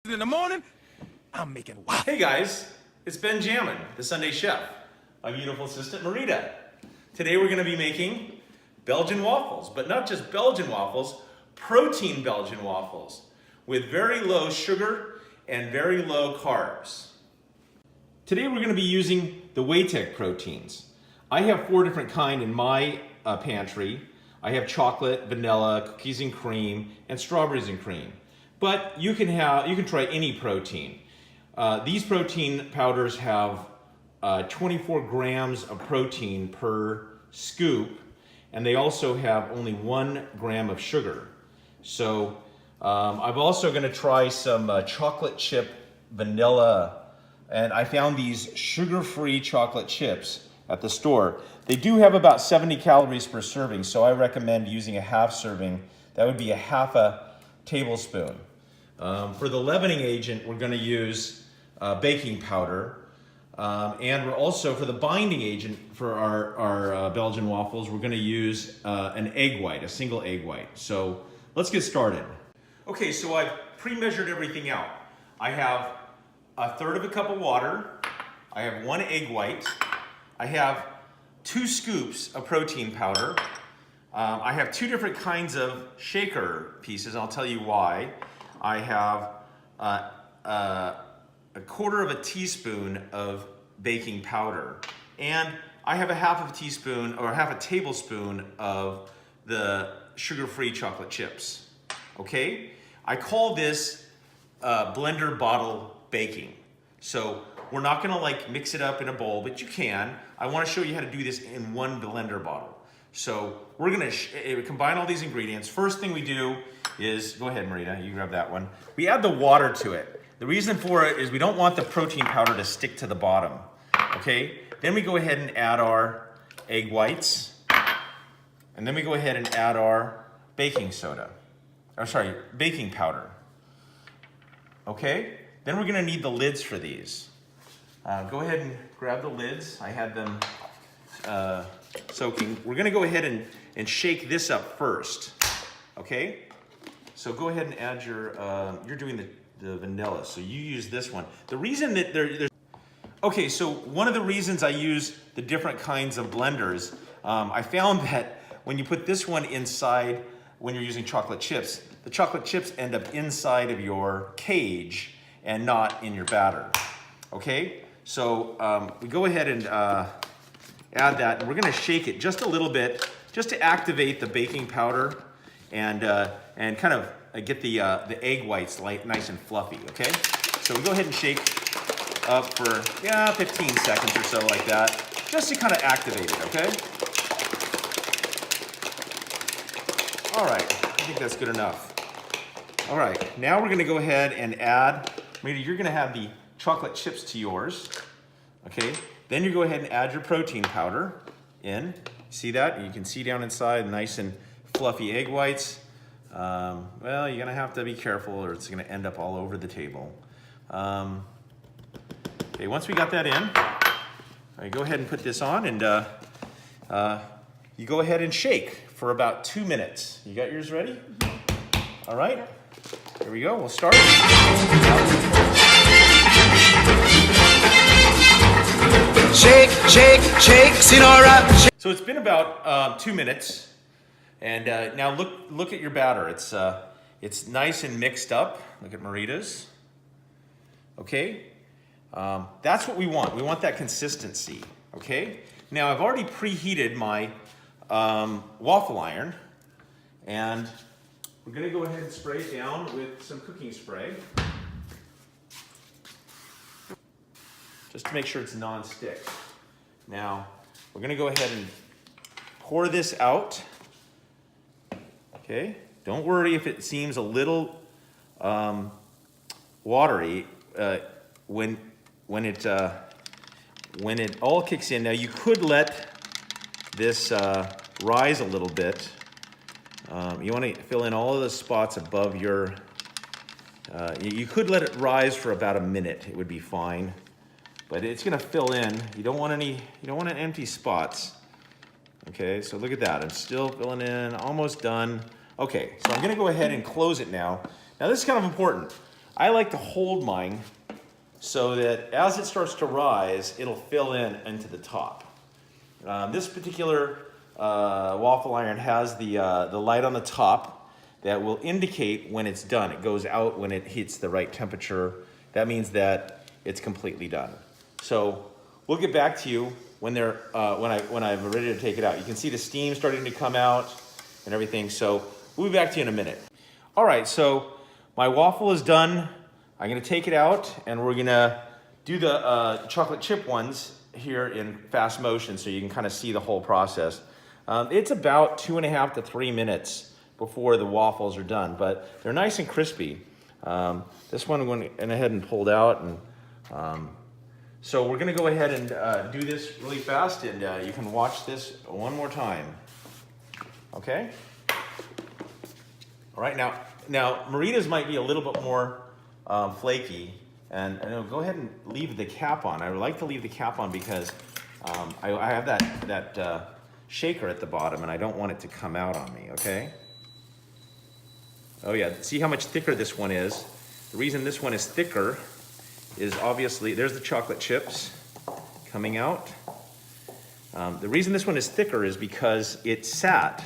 In the morning, I'm making waffles. Hey guys, it's Benjammmin, the Sunday chef. My beautiful assistant Marita. Today we're going to be making Belgian waffles, but not just Belgian waffles, protein Belgian waffles with very low sugar and very low carbs. Today we're going to be using the Waytech proteins. I have 4 different kinds in my pantry. I have chocolate, vanilla, cookies and cream, and strawberries and cream. But you can try any protein. These protein powders have 24 grams of protein per scoop, and they also have only 1 gram of sugar. So I'm also going to try some chocolate chip vanilla, and I found these sugar-free chocolate chips at the store. They do have about 70 calories per serving, so I recommend using a half serving. That would be a half a tablespoon. For the leavening agent, we're going to use baking powder. And we're also, for the binding agent for our Belgian waffles, we're going to use an egg white, a single egg white. So let's get started. Okay, so I've pre-measured everything out. I have 1/3 cup of water. I have 1 egg white. I have 2 scoops of protein powder. I have 2 different kinds of shaker pieces. I'll tell you why. I have a 1/4 teaspoon of baking powder, and I have a half a teaspoon or half a tablespoon of the sugar-free chocolate chips. Okay, I call this blender bottle baking. So we're not going to like mix it up in a bowl, but you can. I want to show you how to do this in 1 blender bottle. So we're going to combine all these ingredients. First thing we do is, go ahead Marita, you grab that one. We add the water to it. The reason for it is we don't want the protein powder to stick to the bottom. Okay, then we go ahead and add our egg whites. And then we go ahead and add our baking powder. Okay, then we're going to need the lids for these. Go ahead and grab the lids. I had them soaking. We're going to go ahead and shake this up first. Okay, so go ahead and add your, you're doing the vanilla, so you use this one. The reason that there's, okay, so one of the reasons I use the different kinds of blenders, I found that when you put this one inside, when you're using chocolate chips, the chocolate chips end up inside of your cage and not in your batter. Okay, so we go ahead and add that, and we're going to shake it just a little bit, just to activate the baking powder and kind of get the egg whites nice and fluffy. Okay, so we go ahead and shake up for 15 seconds or so like that, just to kind of activate it. Okay. All right, I think that's good enough. All right, now we're going to go ahead and add. Maybe you're going to have the chocolate chips to yours. Okay. Then you go ahead and add your protein powder in. See that? You can see down inside nice and fluffy egg whites. Well, you're going to have to be careful or it's going to end up all over the table. Okay, once we got that in, go ahead and put this on, and you go ahead and shake for about 2 minutes. You got yours ready? All right. Here we go. We'll start. Shake, shake, shake, Sinora. So it's been about 2 minutes, and now look at your batter. It's nice and mixed up. Look at Marita's. Okay, that's what we want. We want that consistency. Okay. Now I've already preheated my waffle iron, and we're going to go ahead and spray it down with some cooking spray, just to make sure it's non-stick. Now, we're going to go ahead and pour this out. Okay, don't worry if it seems a little watery when it all kicks in. Now, you could let this rise a little bit. You want to fill in all of the spots above your. You could let it rise for about a minute. It would be fine. But it's going to fill in. You don't want any empty spots. Okay, so look at that. I'm still filling in, almost done. Okay, so I'm going to go ahead and close it now. Now this is kind of important. I like to hold mine so that as it starts to rise, it'll fill in into the top. This particular waffle iron has the light on the top that will indicate when it's done. It goes out when it hits the right temperature. That means that it's completely done. So we'll get back to you when I'm ready to take it out. You can see the steam starting to come out and everything. So we'll be back to you in a minute. All right, so my waffle is done. I'm gonna take it out and we're gonna do the chocolate chip ones here in fast motion so you can kind of see the whole process. It's about 2.5 to 3 minutes before the waffles are done, but they're nice and crispy. This one went ahead and pulled out, and so we're gonna go ahead and do this really fast, and you can watch this one more time. Okay? All right, now Marita's might be a little bit more flaky, and go ahead and leave the cap on. I would like to leave the cap on because I have that shaker at the bottom, and I don't want it to come out on me, okay? Oh yeah, see how much thicker this one is? The reason this one is thicker is obviously, there's the chocolate chips coming out. The reason this one is thicker is because it sat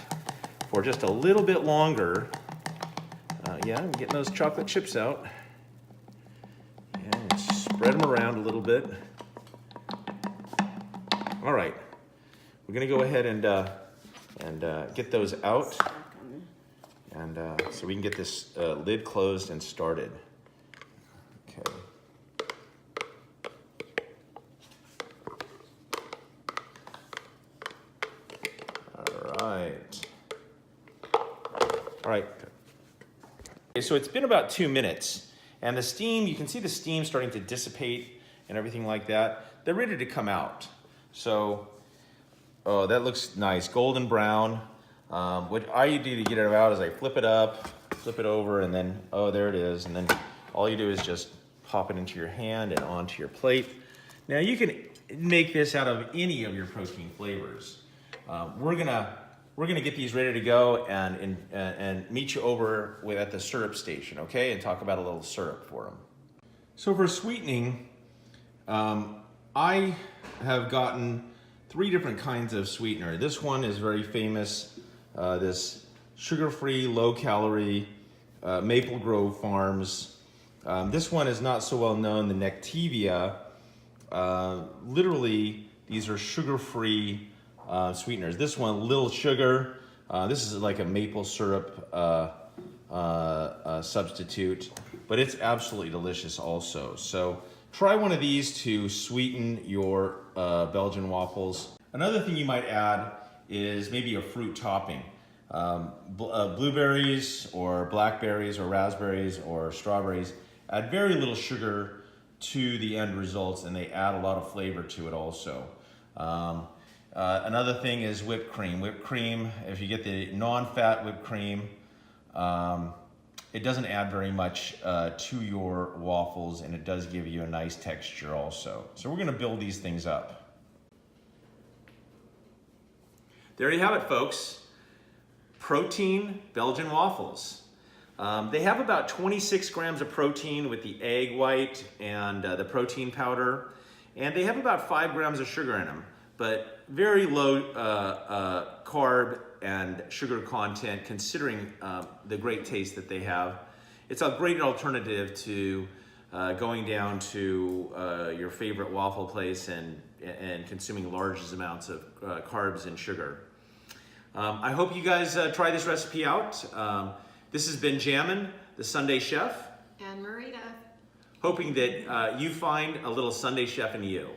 for just a little bit longer. Yeah, I'm getting those chocolate chips out. And spread them around a little bit. All right, we're gonna go ahead and get those out, and so we can get this lid closed and started. Okay. All right. Okay, so it's been about 2 minutes, and the steam, you can see the steam starting to dissipate and everything like that. They're ready to come out. So, oh, that looks nice, golden brown. What I do to get it out is I flip it up, flip it over, and then, oh, there it is. And then all you do is just pop it into your hand and onto your plate. Now you can make this out of any of your protein flavors. We're gonna get these ready to go and meet you over at the syrup station, okay? And talk about a little syrup for them. So for sweetening, I have gotten 3 different kinds of sweetener. This one is very famous, this sugar-free, low-calorie Maple Grove Farms. This one is not so well known, the Nectivia. Literally, these are sugar-free sweeteners. This one, little sugar. This is like a maple syrup substitute, but it's absolutely delicious also. So try one of these to sweeten your Belgian waffles. Another thing you might add is maybe a fruit topping. Blueberries or blackberries or raspberries or strawberries add very little sugar to the end results, and they add a lot of flavor to it also. Another thing is whipped cream. Whipped cream, if you get the non-fat whipped cream, it doesn't add very much to your waffles, and it does give you a nice texture also. So we're gonna build these things up. There you have it, folks. Protein Belgian waffles. They have about 26 grams of protein with the egg white and the protein powder, and they have about 5 grams of sugar in them, but very low carb and sugar content considering the great taste that they have. It's a great alternative to going down to your favorite waffle place and consuming large amounts of carbs and sugar. I hope you guys try this recipe out. This has been Benjammmin, the Sunday Chef. And Marita. Hoping that you find a little Sunday Chef in you.